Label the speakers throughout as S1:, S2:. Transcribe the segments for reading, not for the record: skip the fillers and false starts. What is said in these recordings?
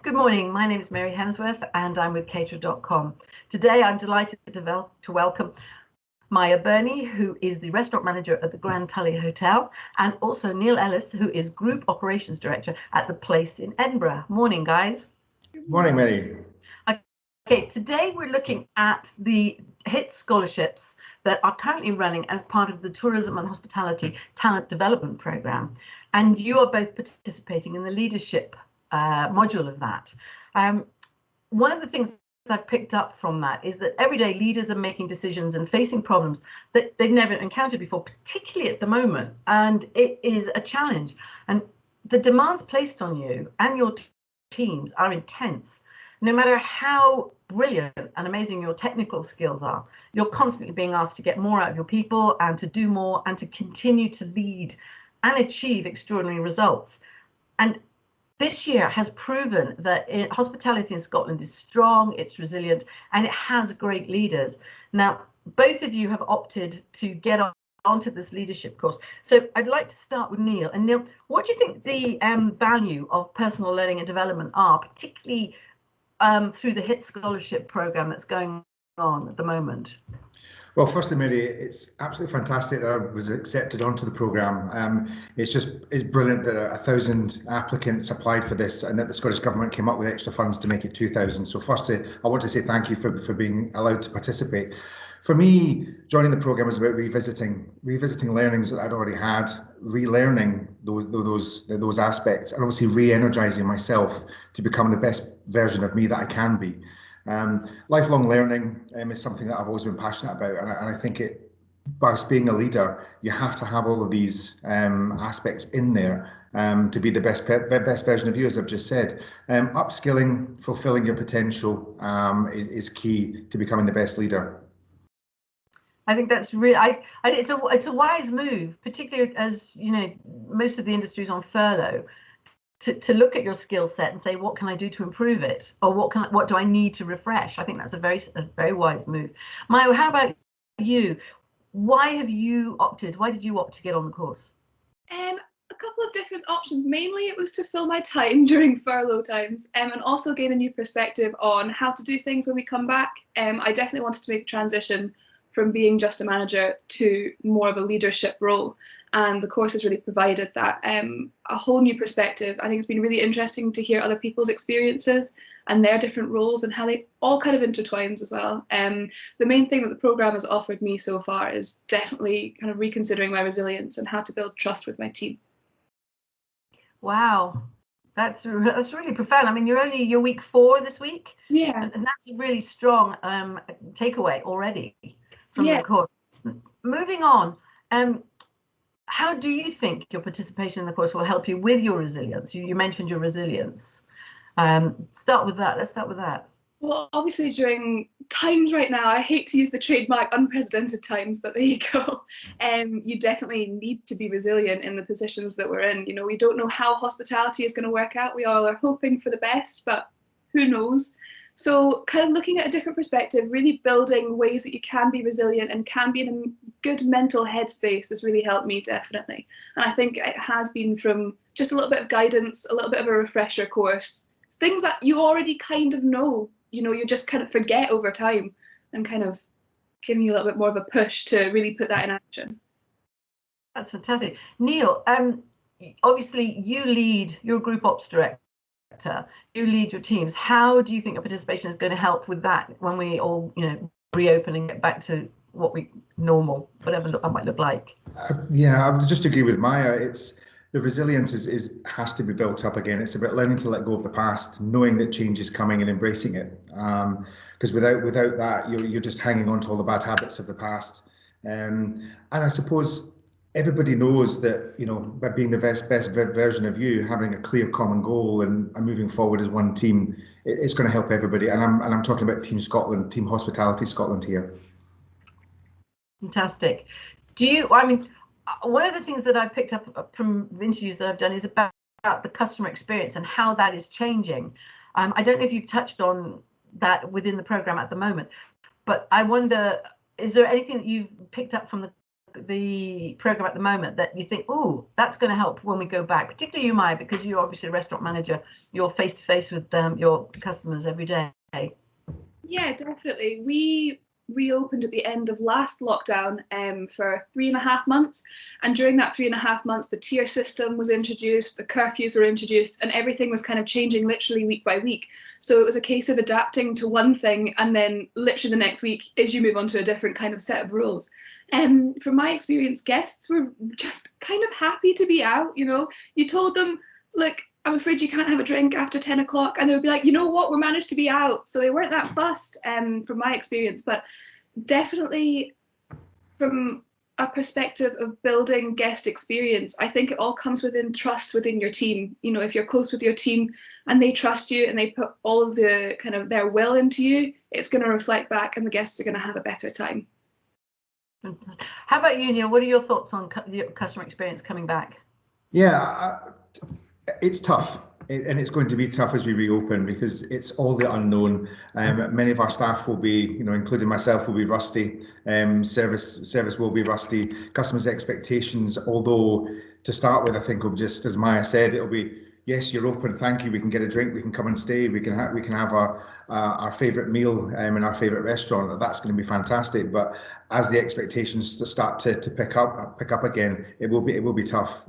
S1: Good morning, my name is Mary Hemsworth and I'm with Caterer.com. Today I'm delighted to welcome Maia Berney, who is the restaurant manager at the Grandtully Hotel, and also Neil Ellis, who is Group Operations Director at the Place in Edinburgh. Morning, guys.
S2: Morning, Mary.
S1: Okay, today we're looking at the HIT scholarships that are currently running as part of the Tourism and Hospitality Talent Development Programme, and you are both participating in the leadership module of that. One of the things I've picked up from that is that everyday leaders are making decisions and facing problems that they've never encountered before, particularly at the moment, and it is a challenge. And the demands placed on you and your teams are intense. No matter how brilliant and amazing your technical skills are, you're constantly being asked to get more out of your people and to do more and to continue to lead and achieve extraordinary results. And this year has proven that hospitality in Scotland is strong, it's resilient, and it has great leaders. Now, both of you have opted to get onto this leadership course. So I'd like to start with Neil. And Neil, what do you think the value of personal learning and development are, particularly through the HIT scholarship program that's going on at the moment?
S2: Well, firstly, Mary, it's absolutely fantastic that I was accepted onto the programme. It's brilliant that 1,000 applicants applied for this and that the Scottish Government came up with extra funds to make it 2,000. So firstly, I want to say thank you for being allowed to participate. For me, joining the programme was about revisiting learnings that I'd already had, relearning those aspects, and obviously re-energising myself to become the best version of me that I can be. Lifelong learning is something that I've always been passionate about, and I think whilst being a leader, you have to have all of these aspects in there to be the best version of you, as I've just said. Upskilling, fulfilling your potential is key to becoming the best leader.
S1: I think that's really, it's a wise move, particularly as you know most of the industry is on furlough. To look at your skill set and say, what can I do to improve it, or what do I need to refresh? I think that's a very wise move. Maia, how about you? Why did you opt to get on the course?
S3: A couple of different options. Mainly it was to fill my time during furlough times, and also gain a new perspective on how to do things when we come back. I definitely wanted to make a transition from being just a manager to more of a leadership role, and the course has really provided that a whole new perspective. I think it's been really interesting to hear other people's experiences and their different roles and how they all kind of intertwines as well. The main thing that the programme has offered me so far is definitely kind of reconsidering my resilience and how to build trust with my team.
S1: Wow, that's really profound. I mean, you're week 4 this week.
S3: Yeah,
S1: and that's a really strong takeaway already from the course. Moving on, how do you think your participation in the course will help you with your resilience? You mentioned your resilience. Start with that. Let's start with that.
S3: Well, obviously during times right now, I hate to use the trademark unprecedented times, but there you go. You definitely need to be resilient in the positions that we're in. You know, we don't know how hospitality is going to work out. We all are hoping for the best, but who knows? So kind of looking at a different perspective, really building ways that you can be resilient and can be in a good mental headspace has really helped me, definitely. And I think it has been from just a little bit of guidance, a little bit of a refresher course, things that you already kind of know, you just kind of forget over time, and kind of giving you a little bit more of a push to really put that in action.
S1: That's fantastic. Neil, obviously you're Group Ops Director. You lead your teams. How do you think your participation is going to help with that when we all, reopen and get back to what normal, whatever that might look like?
S2: Yeah, I would just agree with Maia. The resilience has to be built up again. It's about learning to let go of the past, knowing that change is coming and embracing it. Because without that, you're just hanging on to all the bad habits of the past. And I suppose everybody knows that, by being the best version of you, having a clear common goal and moving forward as one team, it's going to help everybody. And I'm talking about Team Scotland, Team Hospitality Scotland here. Fantastic.
S1: One of the things that I've picked up from the interviews that I've done is about the customer experience and how that is changing. I don't know if you've touched on that within the programme at the moment, but I wonder, is there anything that you've picked up from the the program at the moment that you think, oh, that's going to help when we go back, particularly you, Maia, because you're obviously a restaurant manager, you're face to face with your customers every day?
S3: Yeah, definitely. We reopened at the end of last lockdown for 3.5 months, and during that 3.5 months the tier system was introduced, the curfews were introduced, and everything was kind of changing literally week by week. So it was a case of adapting to one thing, and then literally the next week is you move on to a different kind of set of rules. From my experience, guests were just kind of happy to be out. You told them, look, I'm afraid you can't have a drink after 10 o'clock. And they would be like, you know what, we managed to be out. So they weren't that fussed from my experience. But definitely from a perspective of building guest experience, I think it all comes within trust within your team. If you're close with your team and they trust you and they put all of the kind of their will into you, it's going to reflect back and the guests are going to have a better time.
S1: How about you, Neil? What are your thoughts on your customer experience coming back?
S2: Yeah, it's tough, and it's going to be tough as we reopen because it's all the unknown. Many of our staff will be, including myself, will be rusty. Service will be rusty. Customers' expectations, although to start with, I think will just, as Maia said, it'll be, yes, you're open, thank you, we can get a drink, we can come and stay, we can have our favourite meal in our favourite restaurant. That's going to be fantastic. But as the expectations start to pick up again, it will be tough.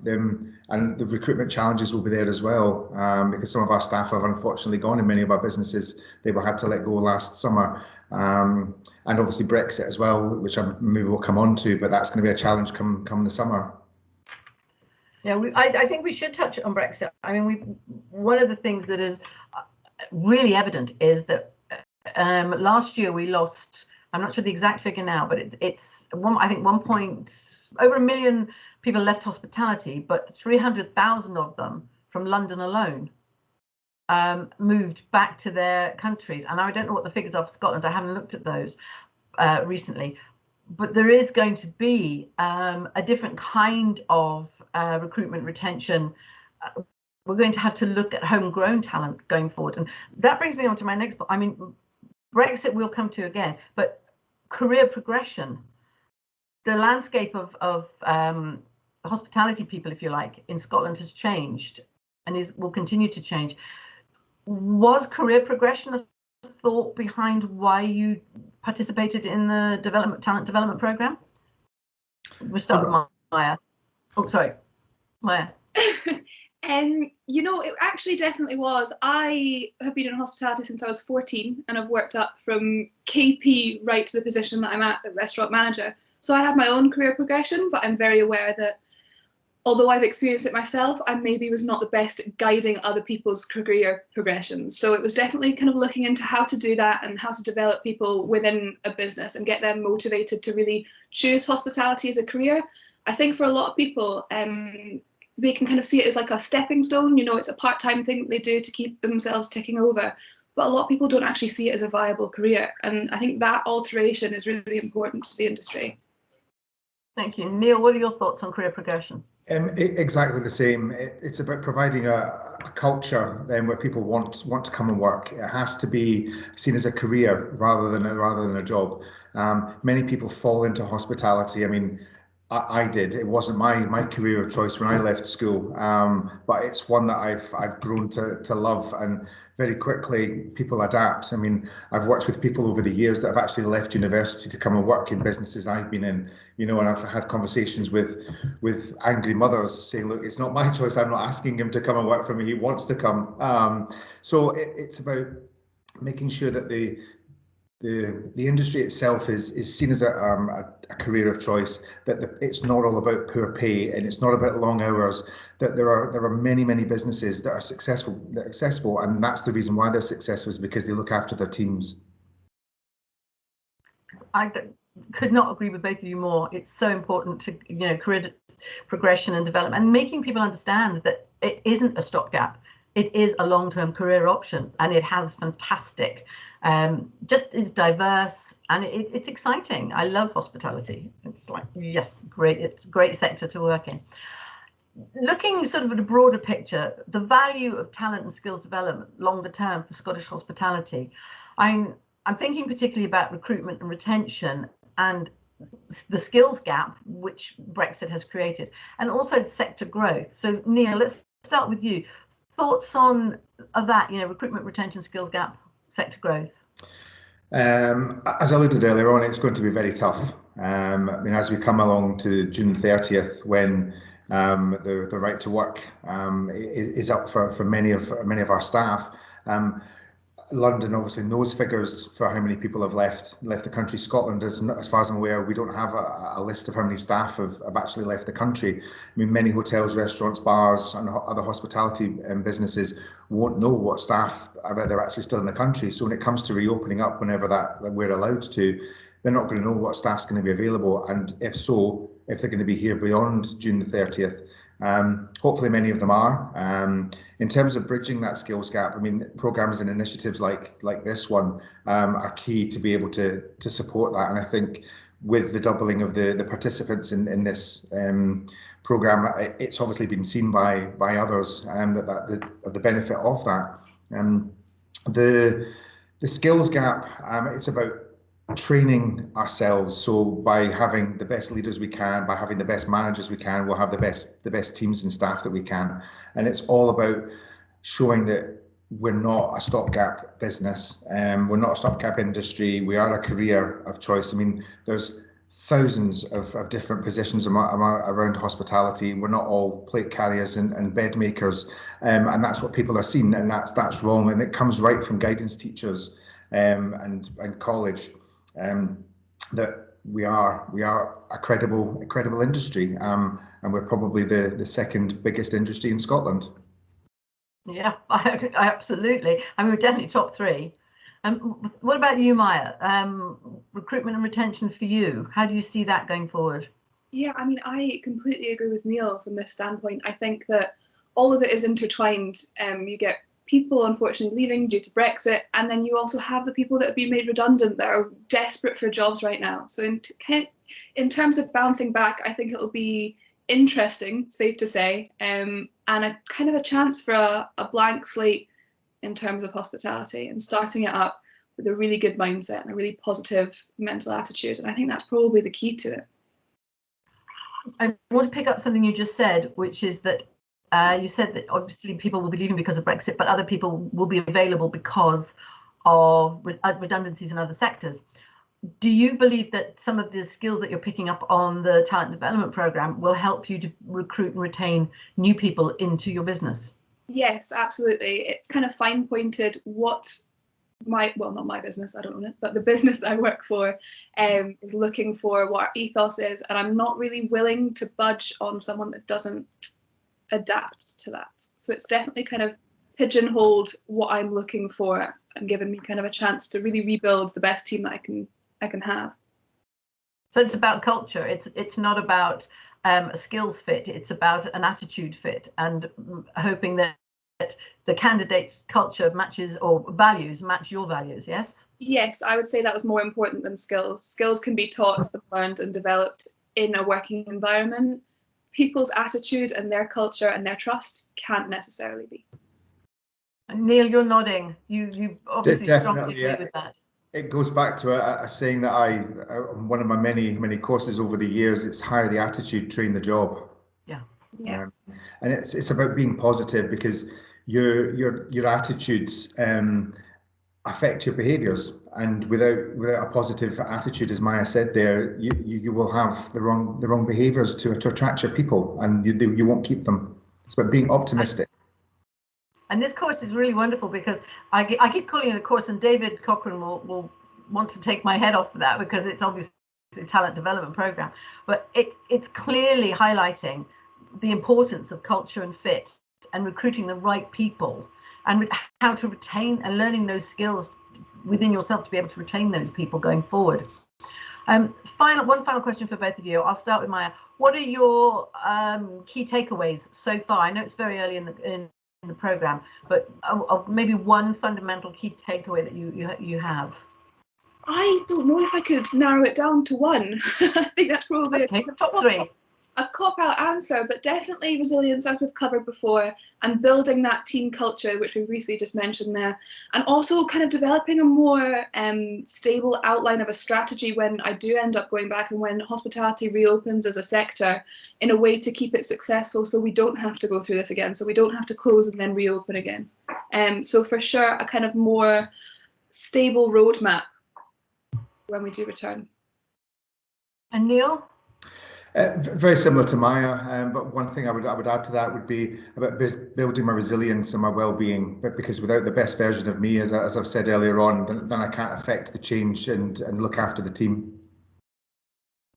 S2: And the recruitment challenges will be there as well, because some of our staff have unfortunately gone in many of our businesses. They were had to let go last summer. And obviously Brexit as well, which maybe we'll come on to, but that's going to be a challenge come the summer.
S1: Yeah, I think we should touch on Brexit. I mean, one of the things that is really evident is that last year we lost, I'm not sure the exact figure now, but it's I think over 1 million people left hospitality, but 300,000 of them from London alone moved back to their countries. And I don't know what the figures are for Scotland. I haven't looked at those recently. But there is going to be a different kind of recruitment retention. We're going to have to look at homegrown talent going forward. And that brings me on to my next point. I mean, Brexit we'll come to again, but career progression, the landscape of hospitality people, if you like, in Scotland has changed and will continue to change. Was career progression a thought behind why you participated in the talent development program? We'll start with Maia. Oh, sorry, Maia.
S3: It actually definitely was. I have been in hospitality since I was 14 and I've worked up from KP right to the position that I'm at restaurant manager. So I have my own career progression, but I'm very aware that although I've experienced it myself, I maybe was not the best at guiding other people's career progressions. So it was definitely kind of looking into how to do that and how to develop people within a business and get them motivated to really choose hospitality as a career. I think for a lot of people, they can kind of see it as like a stepping stone. It's a part-time thing that they do to keep themselves ticking over. But a lot of people don't actually see it as a viable career. And I think that alteration is really important to the industry.
S1: Thank you. Neil, what are your thoughts on career progression?
S2: Exactly the same. It's about providing a culture where people want to come and work. It has to be seen as a career rather than a job. Many people fall into hospitality. I mean, I did. It wasn't my career of choice when I left school, but it's one that I've grown to love, and very quickly people adapt. I mean, I've worked with people over the years that have actually left university to come and work in businesses I've been in, and I've had conversations with angry mothers saying, look, it's not my choice. I'm not asking him to come and work for me. He wants to come. So it's about making sure that the industry itself is seen as a career of choice, that it's not all about poor pay and it's not about long hours, that there are many businesses that are successful, and that's the reason why they're successful, is because they look after their teams.
S1: I could not agree with both of you more. It's so important to career progression and development, and making people understand that it isn't a stopgap. It is a long-term career option, and it has fantastic, just is diverse, and it's exciting. I love hospitality. It's like, yes, great. It's a great sector to work in. Looking sort of at a broader picture, the value of talent and skills development longer term for Scottish hospitality. I'm thinking particularly about recruitment and retention, and the skills gap which Brexit has created, and also sector growth. So Neil, let's start with you. Thoughts on that, recruitment, retention, skills gap, sector growth?
S2: As I alluded earlier on, it's going to be very tough. As we come along to June 30th, when the right to work is up for many of our staff, London obviously knows figures for how many people have left the country. Scotland, as far as I'm aware, we don't have a list of how many staff have actually left the country. Many hotels, restaurants, bars and other hospitality businesses won't know what staff they're actually still in the country. So when it comes to reopening up, whenever that we're allowed to, they're not going to know what staff's going to be available, and if they're going to be here beyond June the 30th. Hopefully many of them are. In terms of bridging that skills gap, programs and initiatives like this one are key to be able to support that. And I think with the doubling of the participants in this program, it's obviously been seen by others the benefit of that. The skills gap, it's about training ourselves. So by having the best leaders we can, by having the best managers we can, we'll have the best teams and staff that we can. And it's all about showing that we're not a stopgap business, we're not a stopgap industry, we are a career of choice. There's thousands of different positions around hospitality. We're not all plate carriers and bed makers, and that's what people are seeing, and that's wrong. And it comes right from guidance teachers and college. That we are a credible industry, and we're probably the second biggest industry in Scotland.
S1: Yeah, absolutely. We're definitely top three. What about you, Maia? Recruitment and retention for you, how do you see that going forward?
S3: Yeah, I completely agree with Neil from this standpoint. I think that all of it is intertwined. You get people unfortunately leaving due to Brexit, and then you also have the people that have been made redundant that are desperate for jobs right now. So in terms of bouncing back, I think it'll be interesting, safe to say, and a kind of a chance for a blank slate in terms of hospitality, and starting it up with a really good mindset and a really positive mental attitude. And I think that's probably the key to it.
S1: I want to pick up something you just said, which is that you said that obviously people will be leaving because of Brexit, but other people will be available because of redundancies in other sectors. Do you believe that some of the skills that you're picking up on the talent development program will help you to recruit and retain new people into your business?
S3: Yes, absolutely. It's kind of fine pointed what not my business, I don't own it, but the business that I work for is looking for, what our ethos is, and I'm not really willing to budge on someone that doesn't adapt to that. So it's definitely kind of pigeonholed what I'm looking for and given me kind of a chance to really rebuild the best team that I can have.
S1: So it's about culture. It's not about a skills fit. It's about an attitude fit, and hoping that the candidate's culture matches, or values match your values. Yes. Yes,
S3: I would say that was more important than skills. Skills can be taught and learned and developed in a working environment. People's attitude and their culture and their trust can't necessarily be.
S1: Neil, you're nodding. You obviously strongly agree with that.
S2: It goes back to a saying that one of my many courses over the years. It's hire the attitude, train the job.
S3: Yeah.
S2: And it's about being positive, because your attitudes affect your behaviours, and without a positive attitude, as Maia said there, you will have the wrong behaviours to attract your people, and you won't keep them. It's about being optimistic.
S1: And this course is really wonderful, because I keep calling it a course, and David Cochran will want to take my head off for that, because it's obviously a talent development program, but it's clearly highlighting the importance of culture and fit, and recruiting the right people, and how to retain, and learning those skills within yourself to be able to retain those people going forward. One final question for both of you. I'll start with Maia. What are your key takeaways so far? I know it's very early in the program, but maybe one fundamental key takeaway that you have.
S3: I don't know if I could narrow it down to one. I think that's probably
S1: okay. Top three.
S3: a cop-out answer, but definitely resilience, as we've covered before, and building that team culture, which we briefly just mentioned there, and also kind of developing a more stable outline of a strategy when I do end up going back and when hospitality reopens as a sector, in a way to keep it successful, so we don't have to go through this again, so we don't have to close and then reopen again. So for sure, a kind of more stable roadmap when we do return.
S1: And Neil?
S2: Very similar to Maia, but one thing I would add to that would be about building my resilience and my well-being. But because without the best version of me, as I've said earlier on, then I can't affect the change and look after the team.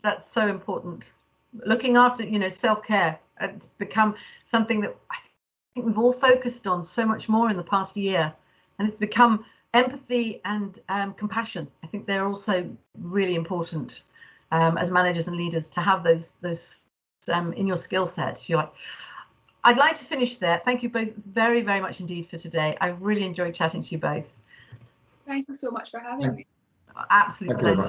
S2: That's
S1: so important. Looking after, self-care. It's become something that I think we've all focused on so much more in the past year, and it's become empathy and compassion. I think they're also really important. As managers and leaders, to have those in your skill set. I'd like to finish there. Thank you both very, very much indeed for today. I really enjoyed chatting to you both.
S3: Thank you so much for having me.
S1: Absolute pleasure.